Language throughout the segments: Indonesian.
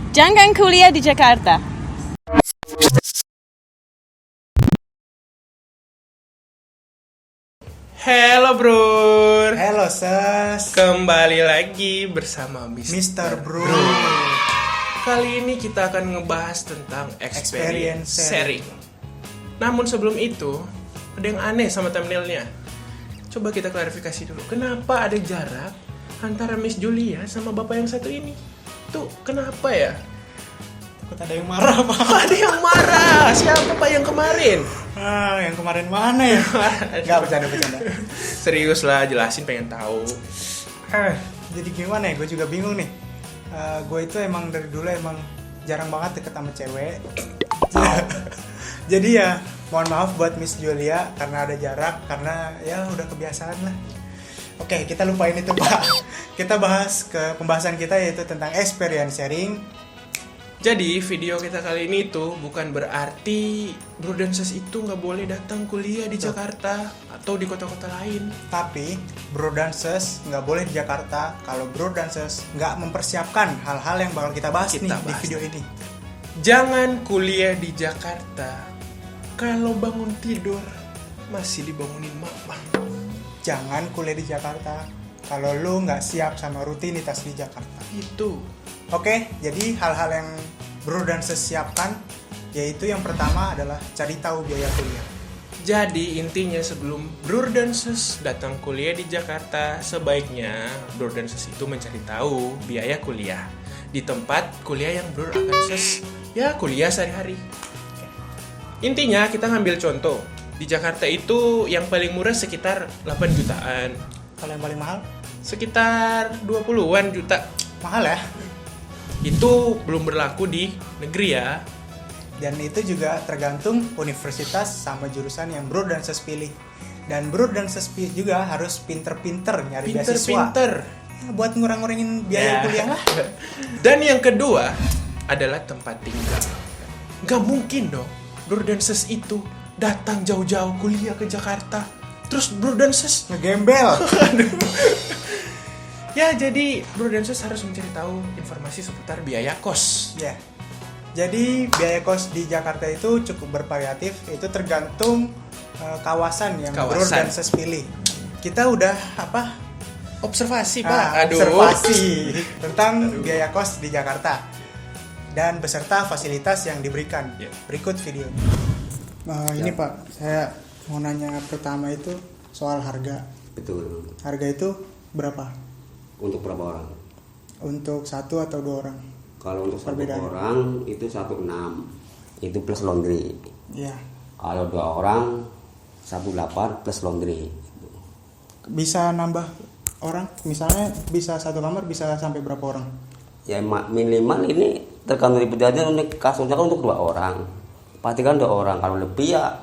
Jangan kuliah di Jakarta. Hello bro, Halo Ses, kembali lagi bersama Mr. Bro. Kali ini kita akan ngebahas tentang experience sharing. Namun sebelum itu, ada yang aneh sama thumbnailnya. Coba kita klarifikasi dulu, kenapa ada jarak antara Miss Julia sama bapak yang satu ini? Tuh, kenapa ya? Kok ada yang marah Pak? Ada yang marah, siapa Pak yang kemarin? Yang kemarin mana ya? Gak bercanda. Serius lah, jelasin, pengen tahu. Jadi gimana ya, gue juga bingung nih. Gue itu emang dari dulu emang jarang banget deket sama cewek. Jadi ya mohon maaf buat Miss Julia karena ada jarak, karena ya udah kebiasaan lah. Oke, kita lupain itu Pak. Kita bahas ke pembahasan kita, yaitu tentang experience sharing. Jadi video kita kali ini tuh bukan berarti Bro dan Sis itu nggak boleh datang kuliah di Jakarta atau di kota-kota lain. Tapi Bro dan Sis nggak boleh di Jakarta kalau Bro dan Sis nggak mempersiapkan hal-hal yang bakal kita bahas di video ini. Jangan kuliah di Jakarta kalau bangun tidur masih dibangunin mama. Jangan kuliah di Jakarta kalau lu nggak siap sama rutinitas di Jakarta. Itu. Oke, jadi hal-hal yang Bro dan Sis siapkan, yaitu yang pertama adalah cari tahu biaya kuliah. Jadi intinya sebelum Bro dan Sis datang kuliah di Jakarta, sebaiknya Bro dan Sis itu mencari tahu biaya kuliah di tempat kuliah yang Bro akan Sis ya kuliah sehari-hari. Intinya kita ngambil contoh, di Jakarta itu yang paling murah sekitar 8 jutaan. Kalau yang paling mahal? Sekitar 20-an juta. Mahal ya? Itu belum berlaku di negeri ya. Dan itu juga tergantung universitas sama jurusan yang Bro dan Sis pilih. Dan Bro dan Sis juga harus pinter-pinter nyari beasiswa. Pinter-pinter. Ya, buat ngurang-ngurangin biaya kuliah lah. Dan yang kedua adalah tempat tinggal. Gak mungkin dong Bro dan Sis itu datang jauh-jauh kuliah ke Jakarta, terus Bro dan Sis ngegembel. Ya, jadi Bro dan Sis harus mencari tahu informasi seputar biaya kos. Ya. Jadi biaya kos di Jakarta itu cukup bervariatif, itu tergantung kawasan yang Bro dan Sis pilih. Kita udah observasi Pak. Observasi tentang biaya kos di Jakarta dan beserta fasilitas yang diberikan. Berikut video. Ini Pak, saya mau nanya pertama itu soal harga. Betul. Harga itu berapa? Untuk berapa orang? Untuk satu atau dua orang? Kalau untuk satu orang itu 1,6. Itu plus laundry. Iya. Kalau 2 orang 1,8 plus laundry. Bisa nambah orang? Misalnya bisa satu kamar bisa sampai berapa orang? Ya minimal ini tergantung dibutuhkannya, untuk kasurnya kan untuk 2 orang. Pastikan 2 orang. Kalau lebih ya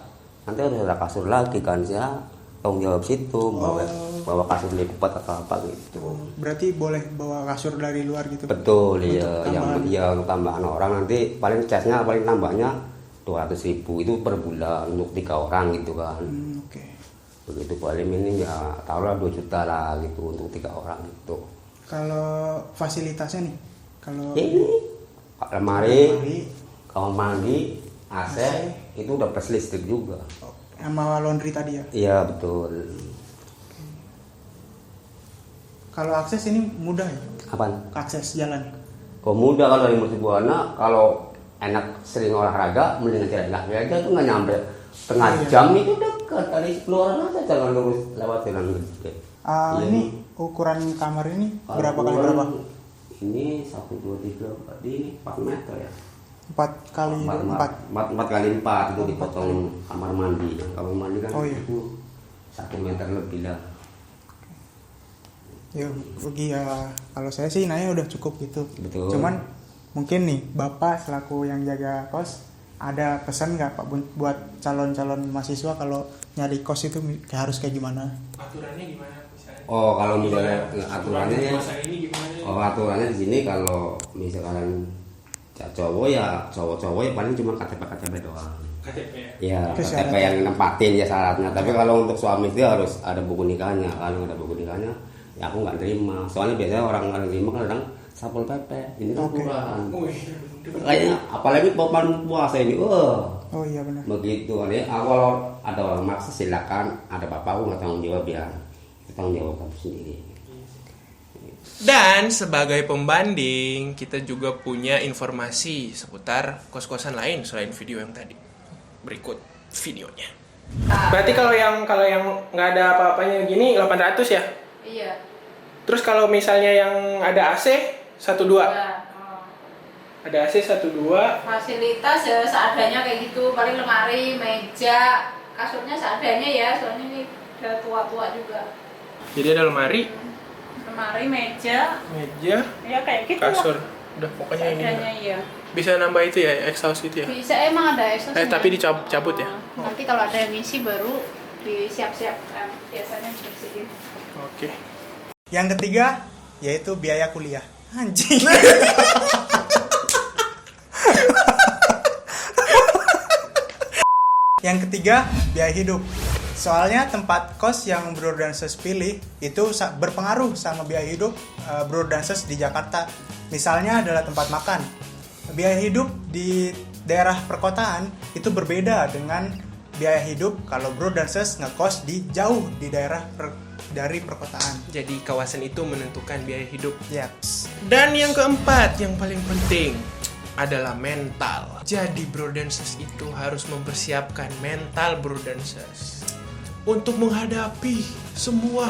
nanti harus ada kasur lagi kan ya. Tanggung jawab situ, bawa kasur lipat atau apa gitu. Berarti boleh bawa kasur dari luar gitu? Betul, iya. Yang tambahan orang nanti paling casnya paling nambahnya 200.000 itu per bulan untuk 3 orang gitu kan. Okay. Begitu paling ini ya taruhlah 2 juta lah gitu untuk 3 orang gitu. Kalau fasilitasnya nih, kalau ini lemari, kamar mandi, AC itu udah plus listrik juga. Sama laundry tadi ya? Iya betul. Kalau akses ini mudah ya? Apaan? Akses jalan? Kok mudah kalau dari Mercu Buana, kalau enak sering olahraga, mendingan jalan kaki aja, itu nggak nyampe setengah jam itu dekat. Dari keluaran aja jangan lurus lewat jalan gede. Ini ukuran kamar ini berapa kali berapa? Ini 1, 2, 3, 4, ini 4 meter ya. 4 kali 4 kali 4 itu dipotong kamar mandi. Kamar mandi kan itu 1 meter lebih lah. Ya bagi ya, kalau saya sih nanya udah cukup gitu. Betul. Cuman mungkin nih Bapak selaku yang jaga kos ada pesan nggak Pak buat calon-calon mahasiswa kalau nyari kos itu harus kayak gimana? Aturannya gimana misalnya? Oh, kalau misalnya aturannya aturannya di sini kalau misalkan cowok ya paling cuma KTP doang. KTP ya? KTP yang nempatin ya syaratnya. Tapi kalau untuk suami istri harus ada buku nikahnya. Kalau nggak ada buku nikahnya, ya aku nggak terima. Soalnya biasanya orang nggak terima kadang Satpol PP ini kan Oke. kurang. Kayaknya apalagi bulan puasa ini, Oh iya benar. begitu kan ya. Kalau ada orang maksa silakan, ada bapak nggak tanggung jawab ya, tanggung jawab kamu sendiri. Dan sebagai pembanding, kita juga punya informasi seputar kos-kosan lain selain video yang tadi. Berikut videonya. Berarti kalau yang nggak ada apa-apanya gini 800 ya? Iya. Terus kalau misalnya yang ada AC 12. Ya, Ada AC 12. fasilitas ya seadanya kayak gitu, paling lemari, meja, kasurnya seadanya ya, soalnya ini udah tua-tua juga. Jadi ada lemari, Lemari, meja, meja, ya kayak gitu kasur. lah. Udah pokoknya ini. Seadanya ya. Bisa nambah itu ya, exhaust itu ya. Bisa emang ada eksosnya. Tapi dicabut ya? Nanti kalau ada yang ngisi baru disiap-siap kan, biasanya dibersihin. Oke. Yang ketiga yaitu biaya kuliah. Anjing. Yang ketiga, biaya hidup. Soalnya tempat kos yang Bro dan Sus pilih itu berpengaruh sama biaya hidup Bro dan Sus di Jakarta. Misalnya adalah tempat makan. Biaya hidup di daerah perkotaan itu berbeda dengan biaya hidup kalau Bro dan Sus ngekos di jauh di daerah dari perkotaan. Jadi kawasan itu menentukan biaya hidup. Yaps. Dan yang keempat, yang paling penting adalah mental. Jadi Bro dan Sus itu harus mempersiapkan mental Bro dan Sus untuk menghadapi semua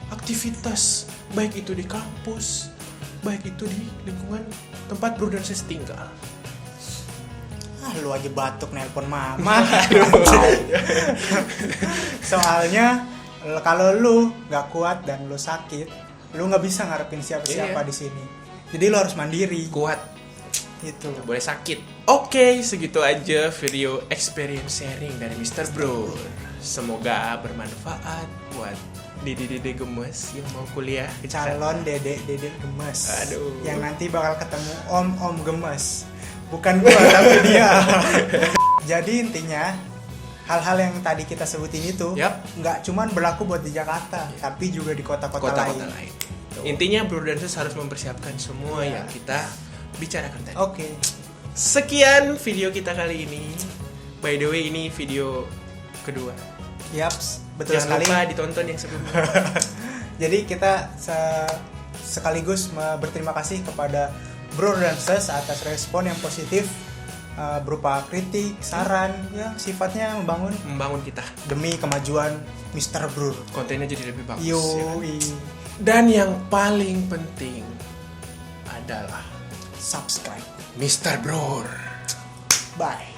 aktivitas, baik itu di kampus, baik itu di lingkungan tempat Bro dan Sus tinggal. Lu aja batuk nelpon mama. Soalnya kalau lu nggak kuat dan lu sakit, lu nggak bisa ngarepin siapa-siapa Iya. di sini. Jadi lu harus mandiri. Kuat, Itu. nggak boleh sakit. Oke, segitu aja video experience sharing dari Mr. Bro. Semoga bermanfaat buat dede-dede gemes yang mau kuliah ke Jakarta. Calon dedek gemes. Aduh. Yang nanti bakal ketemu om gemes. Bukan gua tapi dia. Jadi intinya hal-hal yang tadi kita sebutin itu Yap. nggak cuman berlaku buat di Jakarta, tapi juga di kota-kota Kota-kota lain. lain. Intinya Bro dan Sus harus mempersiapkan semua yang kita bicarakan tadi. Oke. Sekian video kita kali ini. By the way, ini video kedua. Yaps, betul Jangan sekali. lupa ditonton yang sebelumnya. Jadi kita sekaligus berterima kasih kepada Bro dan Sus atas respon yang positif berupa kritik, saran yang sifatnya Membangun kita. demi kemajuan Mr. Bro. Kontennya jadi lebih bagus. Yo, ya kan? Dan yang paling penting adalah subscribe. Mr. Bro. Bye.